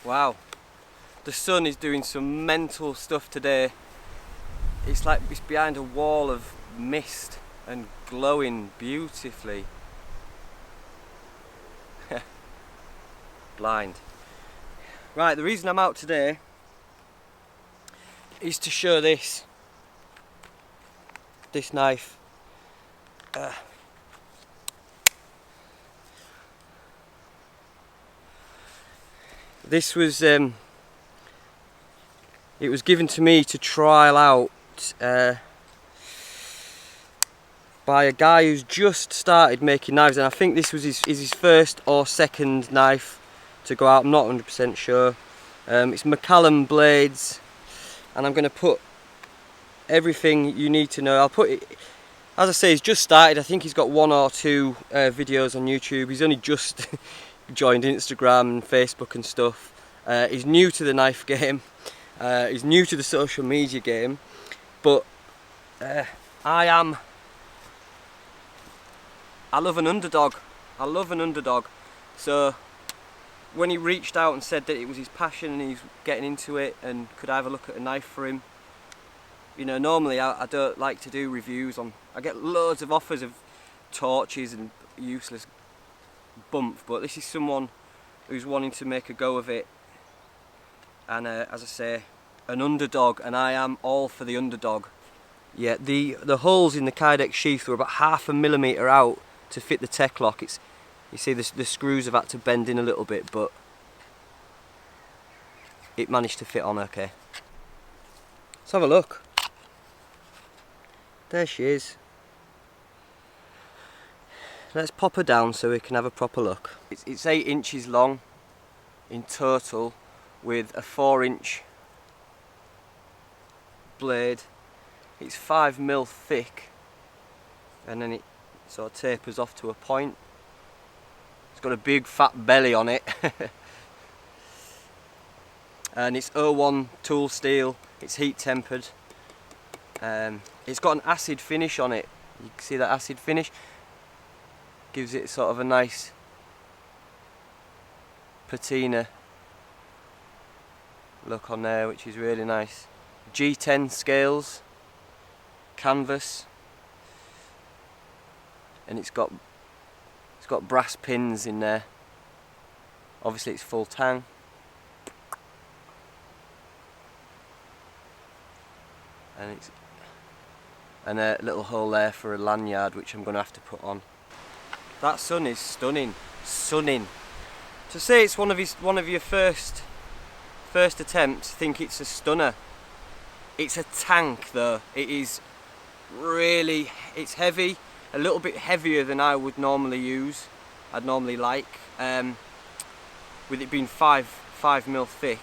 Wow, the sun is doing some mental stuff today. It's like it's behind a wall of mist and glowing beautifully. Blind. Right, the reason I'm out today is to show this knife. This was it was given to me to trial out by a guy who's just started making knives, and I think this was his first or second knife to go out. I'm not 100% sure. It's McCallum blades, and I'm going to put everything you need to know. I'll put it, as I say, he's just started. I think he's got 1 or 2 videos on YouTube. He's only just joined Instagram and Facebook and stuff. He's new to the knife game. He's new to the social media game, but I love an underdog. I love an underdog. So when he reached out and said that it was his passion and he's getting into it and could I have a look at a knife for him, you know, normally I don't like to do reviews on. I get loads of offers of torches and useless bump, but this is someone who's wanting to make a go of it, and as I say, an underdog, and I am all for the underdog. Yeah, the holes in the Kydex sheath were about 1/2 millimetre out to fit the tech lock. It's, you see, the screws have had to bend in a little bit, but it managed to fit on okay. Let's have a look. There she is. Let's pop her down so we can have a proper look. It's 8 inches long in total, with a 4-inch blade. It's 5mm thick, and then it sort of tapers off to a point. It's got a big fat belly on it. And it's 01 tool steel. It's heat tempered. It's got an acid finish on it. You can see that acid finish gives it sort of a nice patina look on there, which is really nice. G10 scales, canvas, and it's got brass pins in there. Obviously it's full tang. And a little hole there for a lanyard, which I'm going to have to put on. That sun is stunning, sunning. To say it's one of your first attempts, I think it's a stunner. It's a tank though. It is really, it's heavy, a little bit heavier than I would normally use. I'd normally like, with it being 5mm thick.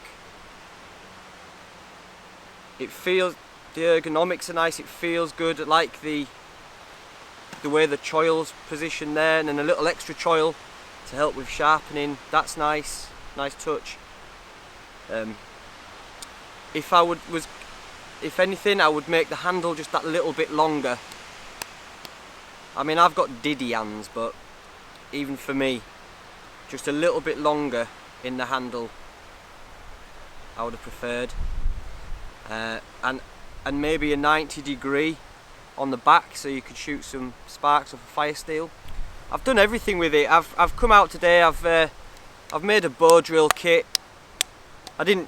It feels, the ergonomics are nice. It feels good. I like the way the choil's positioned there, and then a little extra choil to help with sharpening. That's nice, nice touch. If anything, I would make the handle just that little bit longer. I mean, I've got diddy hands, but even for me, just a little bit longer in the handle I would have preferred. And maybe a 90-degree on the back, so you could shoot some sparks off a fire steel. I've done everything with it. I've come out today. I've made a bow drill kit. I did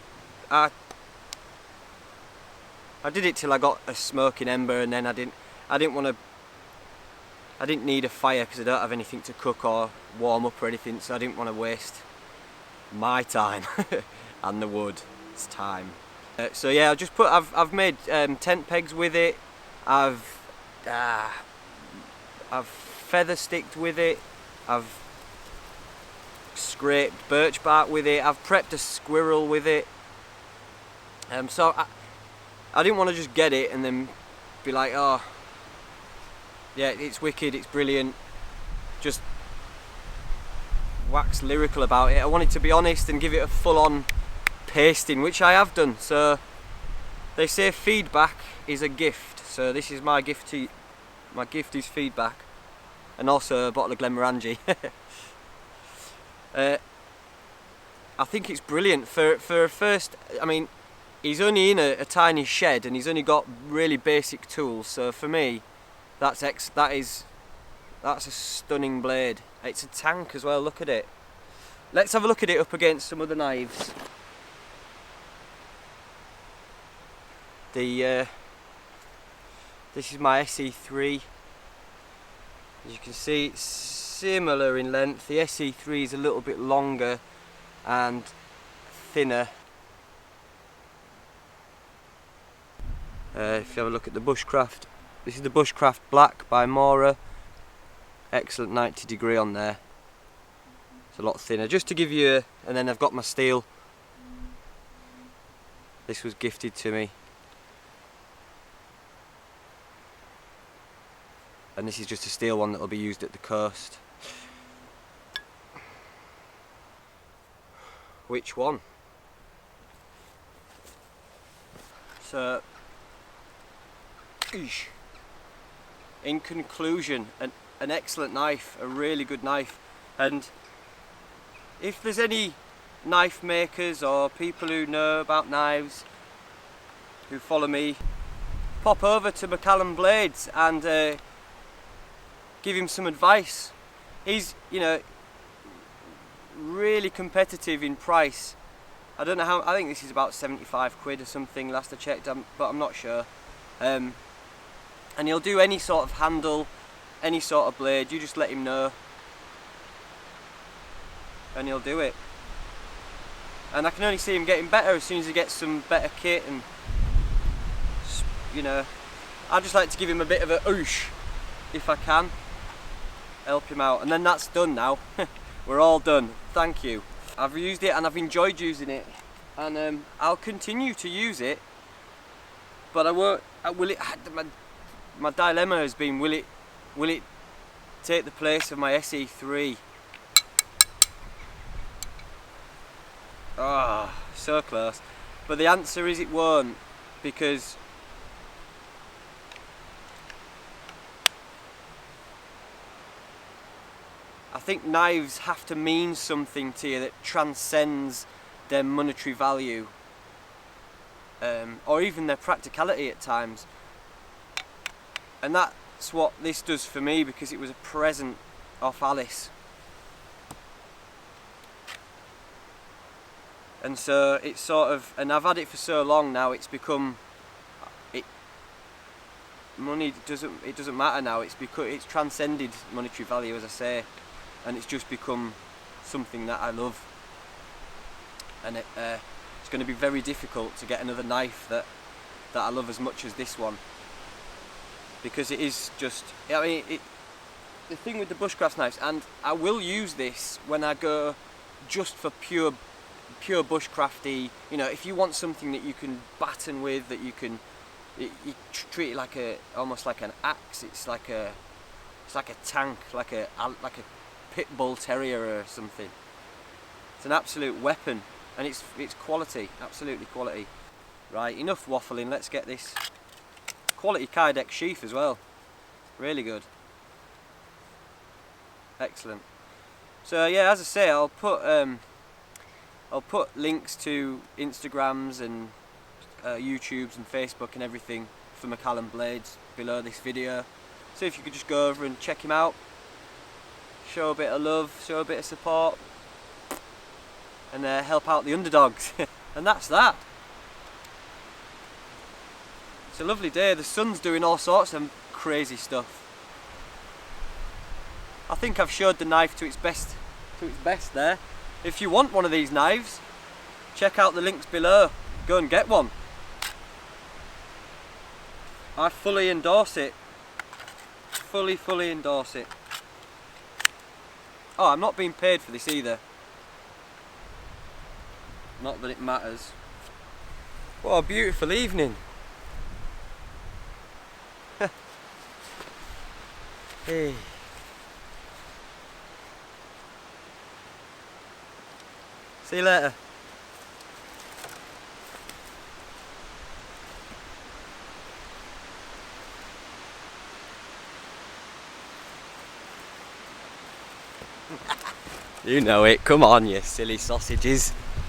it till I got a smoking ember, and then I didn't need a fire because I don't have anything to cook or warm up or anything, so I didn't want to waste my time and the wood. It's time. So yeah, I've made tent pegs with it. I've feather sticked with it. I've scraped birch bark with it. I've prepped a squirrel with it. So I didn't want to just get it and then be like, oh yeah, it's wicked, it's brilliant, just wax lyrical about it. I wanted to be honest and give it a full-on pasting, which I have done. So they say feedback is a gift, so this is my gift to you. My gift is feedback. and also a bottle of Glenmorangie. I think it's brilliant for a first. I mean, he's only in a tiny shed and he's only got really basic tools. So for me, that's a stunning blade. It's a tank as well. Look at it. Let's have a look at it up against some other knives. This is my SE3. As you can see, it's similar in length. The SE3 is a little bit longer and thinner. If you have a look at the Bushcraft, this is the Bushcraft Black by Mora. Excellent 90 degree on there. It's a lot thinner. Just to give you, and then I've got my steel. This was gifted to me. And this is just a steel one that will be used at the coast. Which one? So, in conclusion, an excellent knife, a really good knife. And if there's any knife makers or people who know about knives who follow me, pop over to Macallan Blades and give him some advice. He's, you know, really competitive in price. I don't know how, I think this is about 75 quid or something last I checked, but I'm not sure. And he'll do any sort of handle, any sort of blade. You just let him know and he'll do it. And I can only see him getting better as soon as he gets some better kit. And, you know, I just like to give him a bit of a oosh if I can, help him out. And then that's done now. We're all done. Thank you. I've used it and I've enjoyed using it, and I'll continue to use it. But I won't. Will it? My dilemma has been: will it take the place of my SE3? Ah, so close. But the answer is it won't, because I think knives have to mean something to you that transcends their monetary value, or even their practicality at times. And that's what this does for me, because it was a present off Alice. And so it's sort of, and I've had it for so long now, it's become, money doesn't matter now. It's transcended monetary value, as I say, and it's just become something that I love. And it's going to be very difficult to get another knife that I love as much as this one, because it is just, I mean, the thing with the Bushcraft knives, and I will use this when I go just for pure bushcrafty, you know, if you want something that you can batten with, that you can, you treat it like almost like an axe. It's like a tank, like a pit bull terrier or something. It's an absolute weapon, and it's quality, absolutely quality. Right, enough waffling. Let's get this quality Kydex sheath as well. Really good. Excellent. So yeah, as I say, I'll put links to Instagrams and YouTubes and Facebook and everything for Macallan Blades below this video. So if you could just go over and check him out, show a bit of love, show a bit of support, and help out the underdogs. And that's that. It's a lovely day. The sun's doing all sorts of crazy stuff. I think I've showed the knife to its best there. If you want one of these knives, check out the links below. Go and get one. I fully endorse it. Fully endorse it. Oh, I'm not being paid for this either. Not that it matters. What a beautiful evening. Hey. See you later. You know it. Come on, you silly sausages.